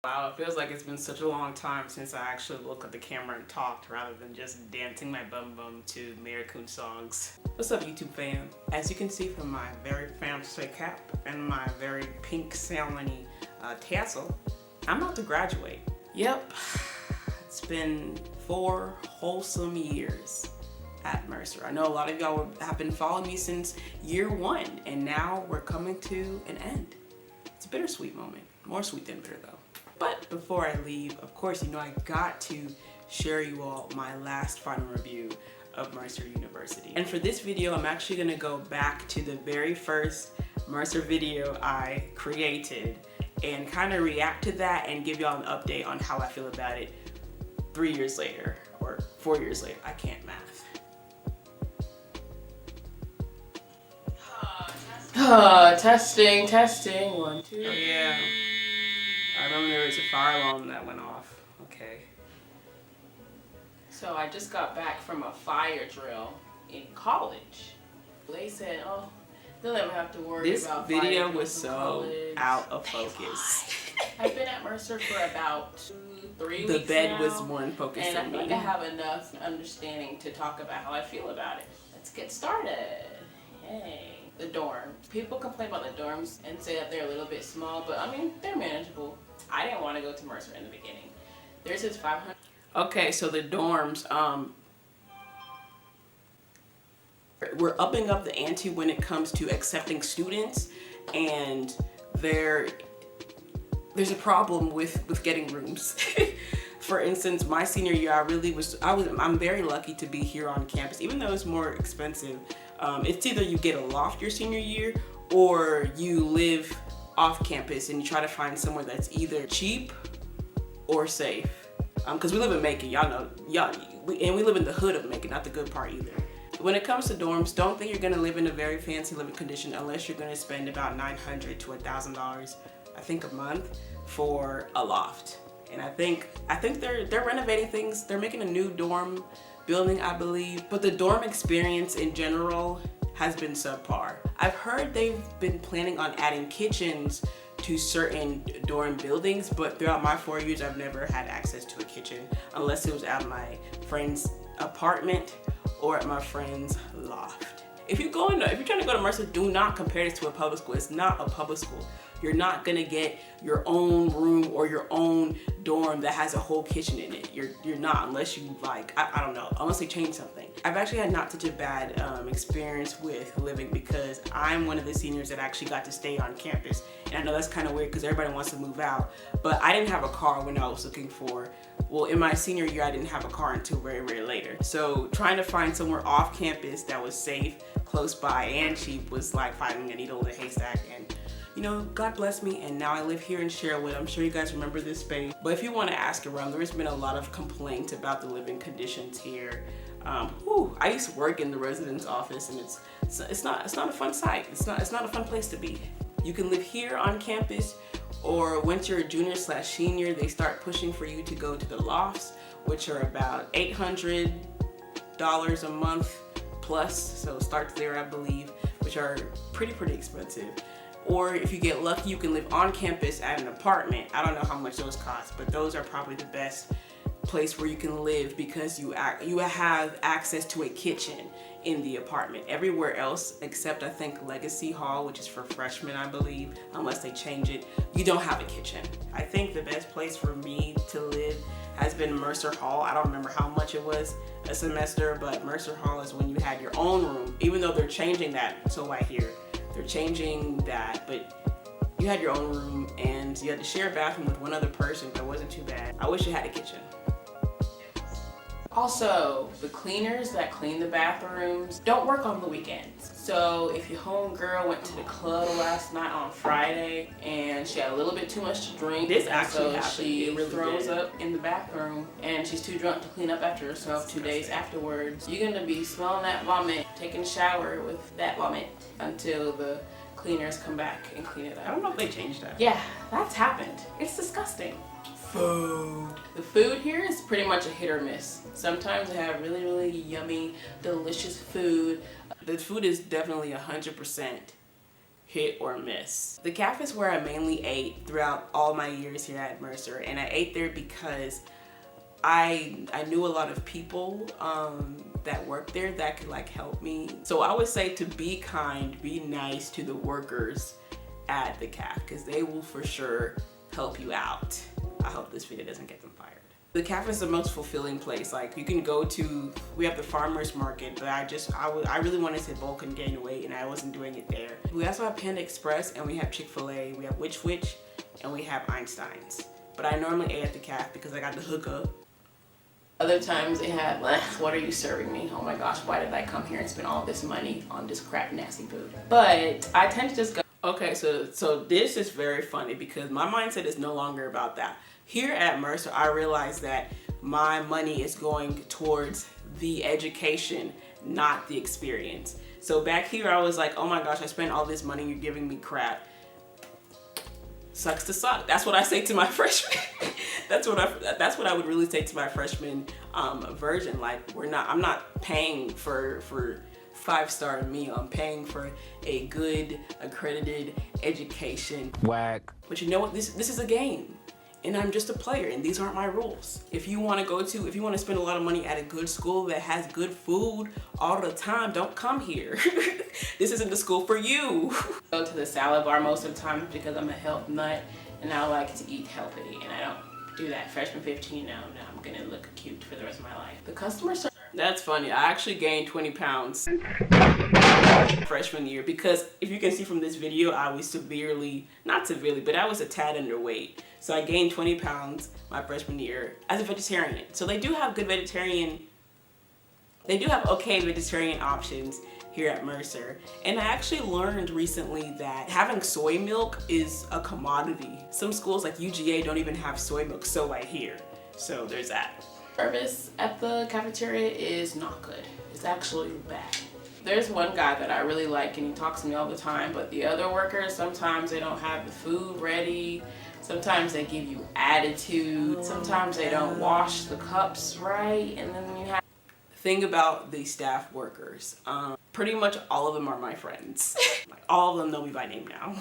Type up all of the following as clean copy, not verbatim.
Wow, it feels like it's been such a long time since I actually looked at the camera and talked rather than just dancing my bum bum to Mayor Coon songs. What's up, YouTube fam? As you can see from my very fancy cap and my very pink salmon-y tassel, I'm about to graduate. Yep, it's been 4 wholesome years at Mercer. I know a lot of y'all have been following me since year 1, and now we're coming to an end. It's a bittersweet moment. More sweet than bitter though. But before I leave, of course, you know I got to share you all my last final review of Mercer University. And for this video, I'm actually gonna go back to the very first Mercer video I created and kind of react to that and give y'all an update on how I feel about it 3 years later, or 4 years later. I can't math. Testing. 1, 2. Oh yeah. I remember there was a fire alarm that went off. Okay. So I just got back from a fire drill in college. They said, oh, they'll never have to worry about this fire video drills was in so college. out of focus. I've been at Mercer for about 2-3 weeks The bed now, was more focused and on I me. think I have enough understanding to talk about how I feel about it. Let's get started. Hey. The dorms. People complain about the dorms and say that they're a little bit small, but I mean, they're manageable. I didn't want to go to Mercer in the beginning. Theirs is 500. Okay, so the dorms, we're upping up the ante when it comes to accepting students, and there's a problem with getting rooms. For instance, my senior year, I'm very lucky to be here on campus, even though it's more expensive. It's either you get a loft your senior year or you live off campus and you try to find somewhere that's either cheap or safe. Because we live in Macon, y'all know, and we live in the hood of Macon, not the good part either. When it comes to dorms, don't think you're gonna live in a very fancy living condition unless you're gonna spend about $900 to $1,000, I think, a month for a loft. And I think they're renovating things. They're making a new dorm building, I believe, but the dorm experience in general has been subpar. I've heard they've been planning on adding kitchens to certain dorm buildings, but throughout my 4 years, I've never had access to a kitchen unless it was at my friend's apartment or at my friend's loft. If you're trying to go to Mercer, do not compare this to a public school. It's not a public school. You're not gonna get your own room or your own dorm that has a whole kitchen in it. You're not, unless you I don't know, unless they change something. I've actually had not such a bad experience with living because I'm one of the seniors that actually got to stay on campus. And I know that's kind of weird because everybody wants to move out, but I didn't have a car when I was looking for, well, in my senior year, I didn't have a car until very, very later. So trying to find somewhere off campus that was safe, close by, and cheap was like finding a needle in a haystack. And you know, God bless me, and now I live here in Sherwood. I'm sure you guys remember this space. But if you want to ask around, there's been a lot of complaints about the living conditions here. I used to work in the residence office, and it's not a fun sight. It's not a fun place to be. You can live here on campus, or once you're a junior/senior, they start pushing for you to go to the lofts, which are about $800 a month plus. So it starts there, I believe, which are pretty expensive. Or if you get lucky, you can live on campus at an apartment. I don't know how much those cost, but those are probably the best place where you can live because you have access to a kitchen in the apartment. Everywhere else, except I think Legacy Hall, which is for freshmen, I believe, unless they change it, you don't have a kitchen. I think the best place for me to live has been Mercer Hall. I don't remember how much it was a semester, but Mercer Hall is when you had your own room, even though they're changing that. So I hear they're changing that, but you had your own room and you had to share a bathroom with one other person, but it wasn't too bad. I wish it had a kitchen. Also, the cleaners that clean the bathrooms don't work on the weekends. So if your homegirl went to the club last night on Friday and she had a little bit too much to drink, this actually happened. She really throws did. up in the bathroom and she's too drunk to clean up after herself 2 days afterwards, you're gonna be smelling that vomit, taking a shower with that vomit until the cleaners come back and clean it up. I don't know if they changed that. Yeah, that's happened. It's disgusting. Food. The food here is pretty much a hit or miss. Sometimes they have really yummy, delicious food. The food is definitely 100% hit or miss. The cafe is where I mainly ate throughout all my years here at Mercer, and I ate there because I knew a lot of people that worked there that could like help me. So I would say to be kind, be nice to the workers at the cafe, because they will for sure help you out. I hope this video doesn't get them fired. The cafe is the most fulfilling place. Like, you can go to, we have the farmers market, but I really wanted to bulk and gain weight, and I wasn't doing it there. We also have Panda Express, and we have Chick-fil-A, we have Which, and we have Einstein's. But I normally ate at the cafe because I got the hookup. Other times they have, like, what are you serving me? Oh my gosh, why did I come here and spend all this money on this crap nasty food? But I tend to just go. Okay, so this is very funny because my mindset is no longer about that. Here at Mercer, I realize that my money is going towards the education, not the experience. So back here, I was like, oh my gosh, I spent all this money, you're giving me crap. Sucks to suck. That's what I say to my freshman. That's what I would really say to my freshman version. Like, I'm not paying for 5-star meal. I'm paying for a good accredited education. Whack. But you know what? This is a game, and I'm just a player, and these aren't my rules. If you want to spend a lot of money at a good school that has good food all the time, don't come here. This isn't the school for you. Go to the salad bar most of the time because I'm a health nut and I like to eat healthy, and I don't do that. Freshman 15 now I'm gonna look cute for the rest of my life. The customer service. That's funny. I actually gained 20 pounds freshman year because if you can see from this video, I was not severely, but I was a tad underweight. So I gained 20 pounds my freshman year as a vegetarian. So they do have okay vegetarian options here at Mercer. And I actually learned recently that having soy milk is a commodity. Some schools like UGA don't even have soy milk, so I hear. So there's that. Service at the cafeteria is not good. It's actually bad. There's one guy that I really like and he talks to me all the time, but the other workers, sometimes they don't have the food ready. Sometimes they give you attitude. Sometimes they don't wash the cups right, and then you have. Thing about the staff workers, pretty much all of them are my friends. Like, all of them know me by name now.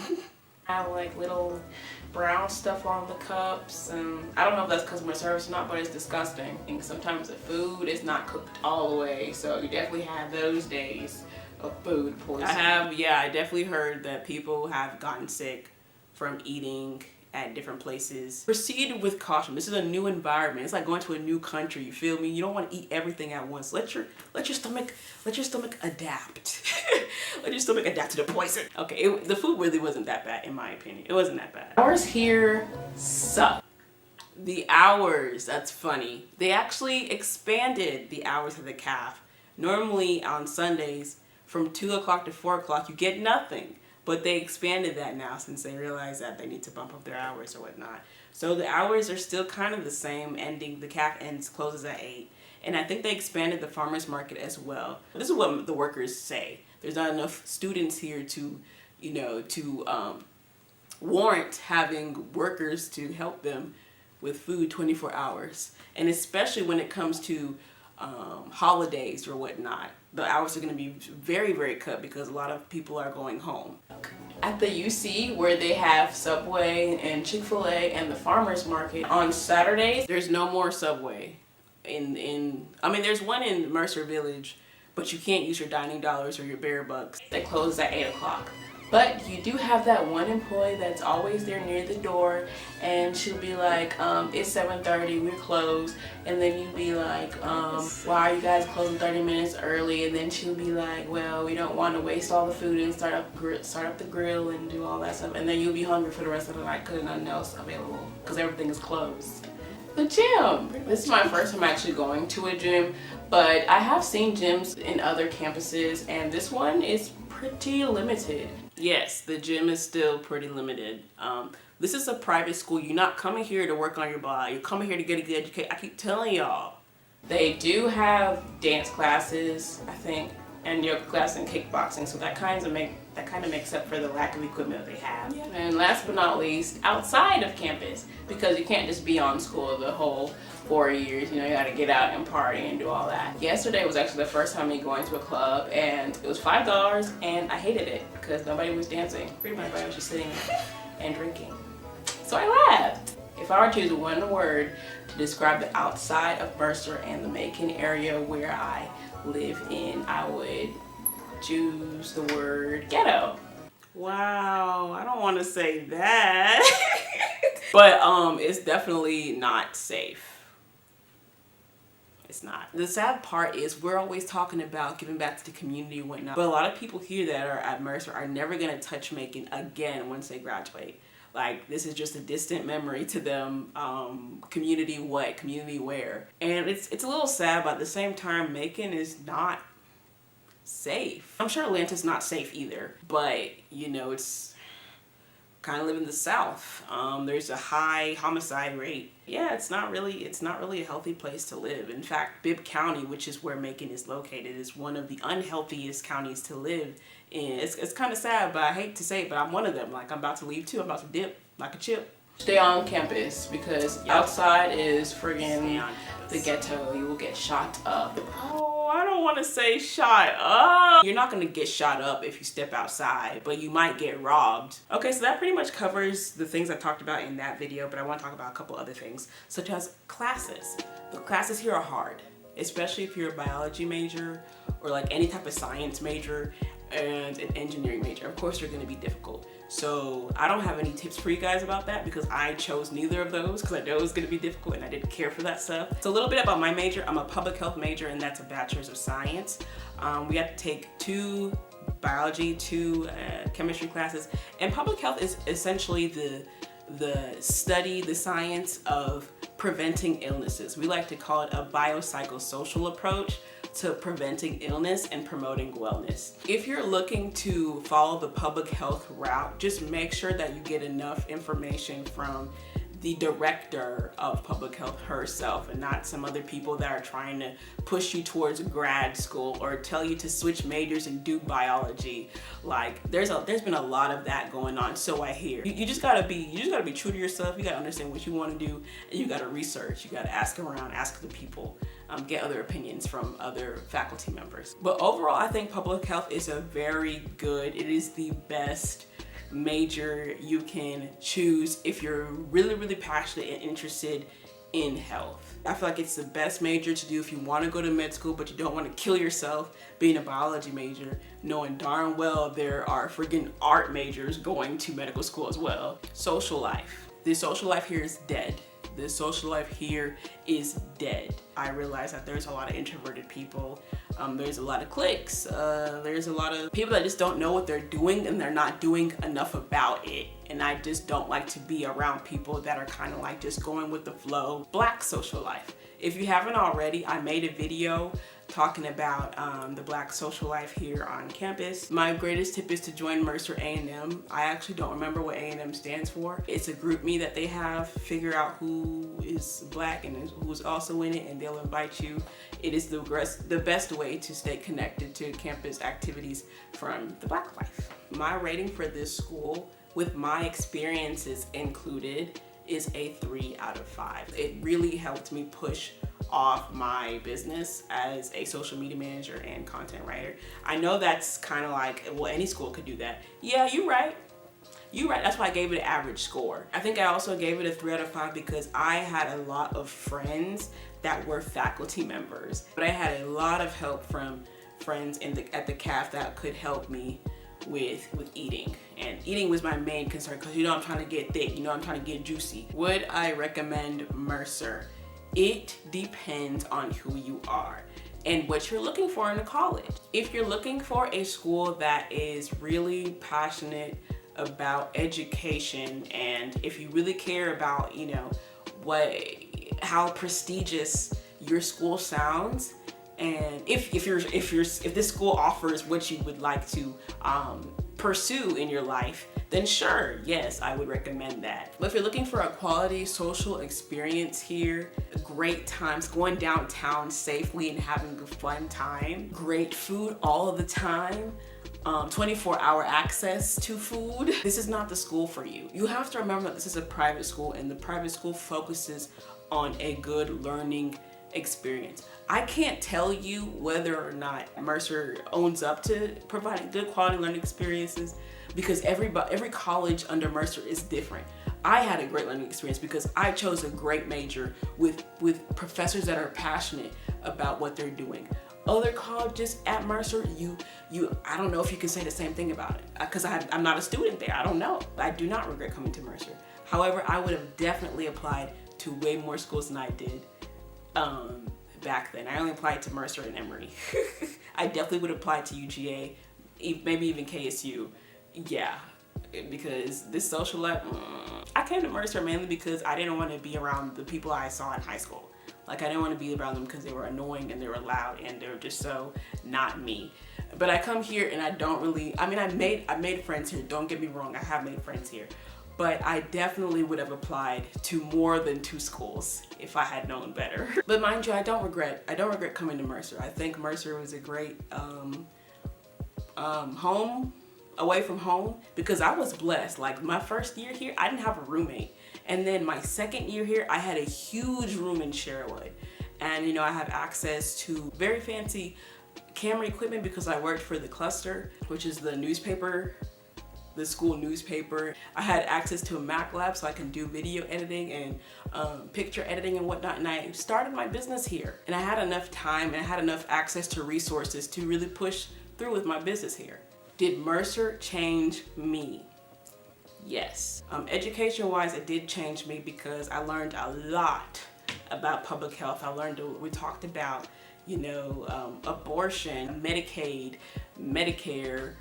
Have like little brown stuff on the cups, and I don't know if that's customer service or not, but it's disgusting. And sometimes the food is not cooked all the way, so you definitely have those days of food poisoning. I definitely heard that people have gotten sick from eating at different places. Proceed with caution. This is a new environment. It's like going to a new country, you feel me? You don't want to eat everything at once. Let your stomach adapt. Let your stomach adapt to the poison. Okay, the food really wasn't that bad in my opinion. It wasn't that bad. Ours here suck. The hours, that's funny. They actually expanded the hours of the cafe. Normally on Sundays from 2 o'clock to 4 o'clock, you get nothing. But they expanded that now since they realized that they need to bump up their hours or whatnot. So the hours are still kind of the same. The cafe closes at 8. And I think they expanded the farmers market as well. This is what the workers say. There's not enough students here to warrant having workers to help them with food 24 hours. And especially when it comes to holidays or whatnot, the hours are going to be very, very cut because a lot of people are going home. At the UC, where they have Subway and Chick-fil-A and the farmers market on Saturdays, there's no more Subway. There's one in Mercer Village, but you can't use your dining dollars or your bear bucks. They close at 8 o'clock. But you do have that one employee that's always there near the door, and she'll be like, it's 7:30, we're closed. And then you'll be like, why are you guys closing 30 minutes early? And then she'll be like, well, we don't want to waste all the food and start up the grill and do all that stuff. And then you'll be hungry for the rest of the night because nothing else available because everything is closed. The gym. This is my first time actually going to a gym, but I have seen gyms in other campuses, and this one is pretty limited. Yes, the gym is still pretty limited. This is a private school. You're not coming here to work on your body. You're coming here to get a good education. I keep telling y'all. They do have dance classes, I think, and yoga class and kickboxing, so that kind of that kind of makes up for the lack of equipment that they have. Yeah. And last but not least, outside of campus, because you can't just be on school the whole 4 years, you know, you gotta get out and party and do all that. Yesterday was actually the first time me going to a club, and it was $5, and I hated it because nobody was dancing. Pretty much everybody was just sitting and drinking. So I left. If I were to choose one word to describe the outside of Mercer and the Macon area where I live in, I would choose the word ghetto. Wow, I don't want to say that. But it's definitely not safe. It's not. The sad part is we're always talking about giving back to the community and whatnot, but a lot of people here that are at Mercer are never going to touch Macon again once they graduate. Like, this is just a distant memory to them. Community what? Community where? And it's a little sad, but at the same time, Macon is not safe. I'm sure Atlanta's not safe either, but you know, it's kind of live in the South. There's a high homicide rate. Yeah, it's not really a healthy place to live. In fact, Bibb County, which is where Macon is located, is one of the unhealthiest counties to live in. It's kind of sad, but I hate to say it, but I'm one of them. Like, I'm about to leave too. I'm about to dip like a chip. Stay on campus, because outside is friggin' the ghetto. You will get shot up. Oh, I don't want to say shot up. You're not going to get shot up if you step outside, but you might get robbed. Okay, so that pretty much covers the things I talked about in that video, but I want to talk about a couple other things, such as classes. The classes here are hard, especially if you're a biology major or like any type of science major and an engineering major. Of course, they're going to be difficult. So I don't have any tips for you guys about that because I chose neither of those because I know it was going to be difficult and I didn't care for that stuff. So a little bit about my major. I'm a public health major, and that's a bachelor's of science. We have to take 2 biology, 2 chemistry classes, and public health is essentially the study, the science of preventing illnesses. We like to call it a biopsychosocial approach to preventing illness and promoting wellness. If you're looking to follow the public health route, just make sure that you get enough information from the director of public health herself and not some other people that are trying to push you towards grad school or tell you to switch majors and do biology. Like, there's been a lot of that going on, so I hear. You just gotta be true to yourself. You gotta understand what you want to do, and you gotta research. You gotta ask around, ask the people, get other opinions from other faculty members. But overall, I think public health is a very good, it is the best major you can choose if you're really, really passionate and interested in health. I feel like it's the best major to do if you want to go to med school but you don't want to kill yourself being a biology major, knowing darn well there are friggin' art majors going to medical school as well. Social life. The social life here is dead. The social life here is dead. I realize that there's a lot of introverted people. There's a lot of cliques. There's a lot of people that just don't know what they're doing and they're not doing enough about it. And I just don't like to be around people that are kind of like just going with the flow. Black social life. If you haven't already, I made a video talking about the Black social life here on campus. My greatest tip is to join Mercer A&M. I actually don't remember what A&M stands for. It's a group me that they have. Figure out who is Black and who's also in it, and they'll invite you. It is the best way to stay connected to campus activities from the Black life. My rating for this school, with my experiences included, is a 3 out of 5. It really helped me push off my business as a social media manager and content writer. I know that's kind of like, well, any school could do that. Yeah, you're right. You're right. That's why I gave it an average score. I think I also gave it a 3 out of 5 because I had a lot of friends that were faculty members, but I had a lot of help from friends at the CAF that could help me with eating, and eating was my main concern because, you know, I'm trying to get thick, you know, I'm trying to get juicy. Would I recommend Mercer? It depends on who you are and what you're looking for in a college. If you're looking for a school that is really passionate about education, and if you really care about, you know, how prestigious your school sounds, and if this school offers what you would like to pursue in your life, then sure, yes, I would recommend that. But if you're looking for a quality social experience here, great times, going downtown safely and having a fun time, great food all of the time, 24-hour access to food, this is not the school for you. You have to remember that this is a private school, and the private school focuses on a good learning experience. I can't tell you whether or not Mercer owns up to providing good quality learning experiences, because every college under Mercer is different. I had a great learning experience because I chose a great major with professors that are passionate about what they're doing. Other colleges at Mercer, I don't know if you can say the same thing about it, because I'm not a student there. I don't know. I do not regret coming to Mercer. However, I would have definitely applied to way more schools than I did back then. I only applied to Mercer and Emory. I definitely would apply to UGA, maybe even KSU. Yeah, because this social life, I came to Mercer mainly because I didn't want to be around the people I saw in high school. Like, I didn't want to be around them because they were annoying and they were loud and they were just so not me. But I come here and I don't really, I made friends here. Don't get me wrong, I have made friends here. But I definitely would have applied to more than 2 schools if I had known better. But mind you, I don't regret coming to Mercer. I think Mercer was a great home away from home, because I was blessed. Like, my first year here, I didn't have a roommate. And then my second year here, I had a huge room in Sherwood. And, you know, I have access to very fancy camera equipment because I worked for the Cluster, which is the newspaper, the school newspaper. I had access to a Mac lab so I can do video editing and picture editing and whatnot. And I started my business here. And I had enough time and I had enough access to resources to really push through with my business here. Did Mercer change me? Yes. Education-wise, it did change me because I learned a lot about public health. I learned, we talked about, you know, abortion, Medicaid, Medicare,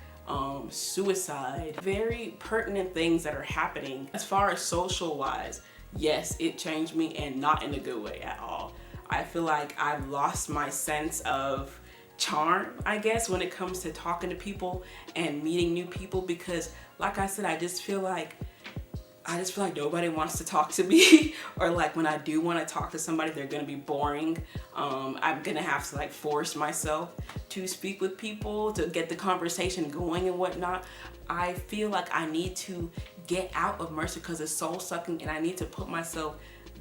suicide, very pertinent things that are happening. As far as social-wise, yes, it changed me, and not in a good way at all. I feel like I've lost my sense of charm, I guess, when it comes to talking to people and meeting new people, because like I said, I just feel like nobody wants to talk to me or like when I do want to talk to somebody, they're gonna be boring. I'm gonna have to like force myself to speak with people to get the conversation going and whatnot. I feel like I need to get out of Mercer because it's soul sucking, and I need to put myself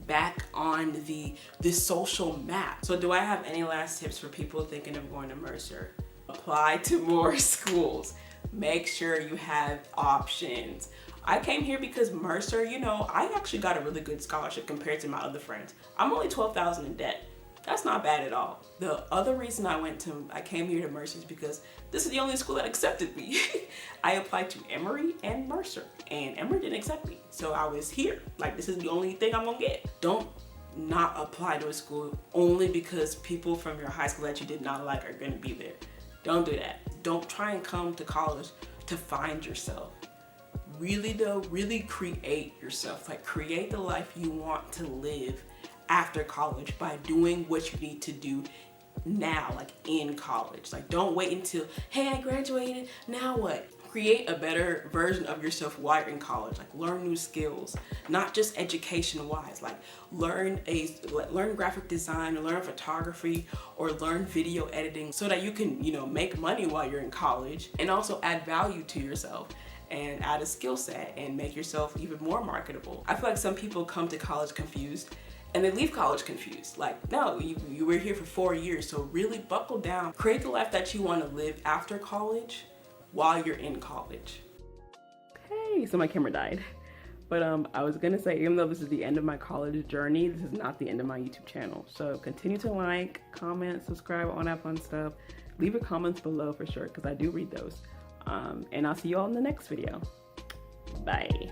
back on the social map. So do I have any last tips for people thinking of going to Mercer? Apply to more schools. Make sure you have options. I came here because Mercer, you know, I actually got a really good scholarship compared to my other friends. I'm only $12,000 in debt. That's not bad at all. The other reason I came here to Mercer is because this is the only school that accepted me. I applied to Emory and Mercer, and Emory didn't accept me. So I was here. Like, this is the only thing I'm gonna get. Don't not apply to a school only because people from your high school that you did not like are gonna be there. Don't do that. Don't try and come to college to find yourself. Really though, really create yourself. Like, create the life you want to live after college by doing what you need to do now, like in college. Like, don't wait until, hey, I graduated, now what? Create a better version of yourself while you're in college. Like, learn new skills, not just education wise. Like, learn graphic design, or learn photography, or learn video editing so that you can, you know, make money while you're in college, and also add value to yourself and add a skill set and make yourself even more marketable. I feel like some people come to college confused and they leave college confused. Like, no, you were here for 4 years, so really buckle down. Create the life that you want to live after college while you're in college. Okay, so my camera died. But I was gonna say, even though this is the end of my college journey, this is not the end of my YouTube channel. So continue to like, comment, subscribe, all that fun stuff. Leave your comments below for sure, because I do read those. And I'll see you all in the next video. Bye.